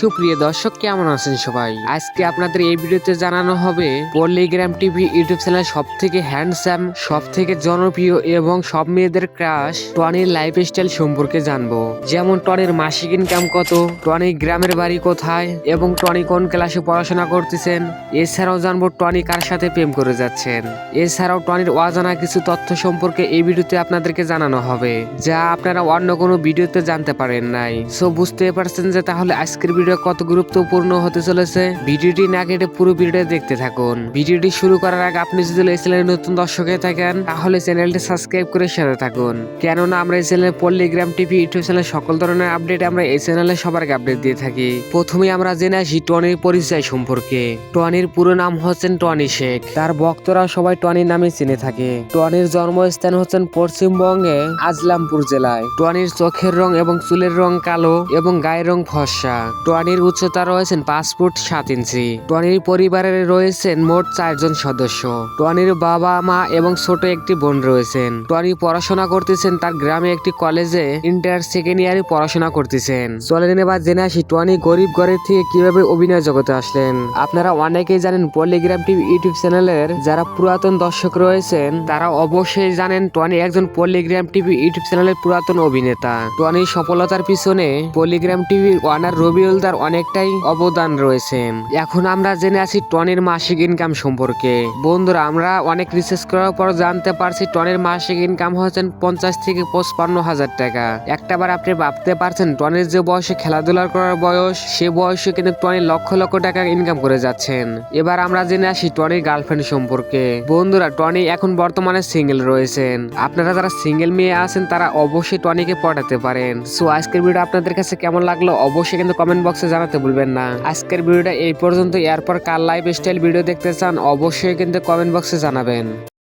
সুপ্রিয় দর্শক, কেমন আছেন সবাই? আজকে আপনাদের এই ভিডিওতে জানানো হবে পল্লিগ্রাম টিভি ইউটিউব চ্যানেল সব থেকে হ্যান্ডসাম, সব থেকে জনপ্রিয় এবং সব মেয়েদের ক্রাশ টনির লাইফস্টাইল সম্পর্কে জানবো। যেমন টনির মাসিক ইনকাম কত, টনি গ্রামের বাড়ি কোথায় এবং টনি কোন ক্লাসে পড়াশোনা করতেছেন। এছাড়াও জানবো টনি কার সাথে প্রেম করে যাচ্ছেন। এছাড়াও টনির অজানা কিছু তথ্য সম্পর্কে এই ভিডিওতে আপনাদেরকে জানানো হবে, যা আপনারা অন্য কোনো ভিডিওতে জানতে পারেন নাই। সো বুঝতে পারছেন যে তাহলে আজকের ভিডিও কত গুরুত্বপূর্ণ হতে চলেছে। ভিডিওটি না কেটে পুরো ভিডিও দেখতে থাকুন। ভিডিওটি শুরু করার আগে আপনি যদি এই চ্যানেলে নতুন দর্শক হয়ে থাকেন তাহলে চ্যানেলটি সাবস্ক্রাইব করে সাথে থাকুন, কেননা আমরা এই চ্যানেলে পল্লিগ্রাম টিভি ইউটিউব চ্যানেলে সকল ধরনের আপডেট আমরা এই চ্যানেলে সবার আগে আপডেট দিয়ে থাকি। প্রথমে আমরা জেনে আসি টনির পরিচয় সম্পর্কে। টনির পুরো নাম হচ্ছেন টনি শেখ। তার ভক্তরা সবাই টনির নামে চিনে থাকে। টনির জন্মস্থান হচ্ছেন পশ্চিমবঙ্গে আজলামপুর জেলায়। টনির চোখের রং এবং চুলের রং কালো এবং গায়ের রং ফর্সা। টনির উচ্চতা রয়েছেন 5 ফুট 7 ইঞ্চি। টনির পরিবারে রয়েছেন মোট 4 জন সদস্য। টনির বাবা মা এবং ছোট একটি বোন রয়েছেন। টনি পড়াশোনা করতেছেন তার গ্রামে একটি কলেজে ইন্টার সেকেন্ড ইয়ারে পড়াশোনা করতেছেন। চলেন এবার জেনে আসি টনি গরিব ঘরের থেকে কিভাবে অভিনয় জগতে আসলেন। আপনারা অনেকেই জানেন পল্লিগ্রাম টিভি ইউটিউব চ্যানেলের যারা পুরাতন দর্শক রয়েছেন তারা অবশ্যই জানেন টনি একজন পল্লিগ্রাম টিভি ইউটিউব চ্যানেলের পুরাতন অভিনেতা। টনির সফলতার পিছনে পল্লিগ্রাম টিভি ওয়ানার রবিউল তার অনেকটাই অবদান রয়েছেন। এখন আমরা জেনে আছি টনির মাসিক ইনকাম সম্পর্কে। বন্ধুরা, আমরা অনেক রিসার্চ করার পর জানতে পারছি টনির মাসিক ইনকাম হচ্ছেন 50 থেকে 55 হাজার টাকা। একটাবার আপনি ভাবতে পারছেন টনির যে বয়সে খেলাধুলা করার বয়স, সে বয়সে কিন্তু টনি লক্ষ লক্ষ টাকা ইনকাম করে যাচ্ছেন। এবার আমরা জেনে আসি টনির গার্লফ্রেন্ড সম্পর্কে। বন্ধুরা, টনি এখন বর্তমানে সিঙ্গেল রয়েছেন। আপনারা যারা সিঙ্গেল মেয়ে আছেন তারা অবশ্যই টনিকে পটাতে পারেন। সো আজকের ভিডিও আপনাদের কাছে কেমন লাগলো অবশ্যই কিন্তু কমেন্ট বক্সে জানাতে ভুলবেন না। আজকের ভিডিওটা এই পর্যন্ত। এরপর কার লাইফস্টাইল ভিডিও দেখতে চান অবশ্যই কিন্তু কমেন্ট বক্সে জানাবেন।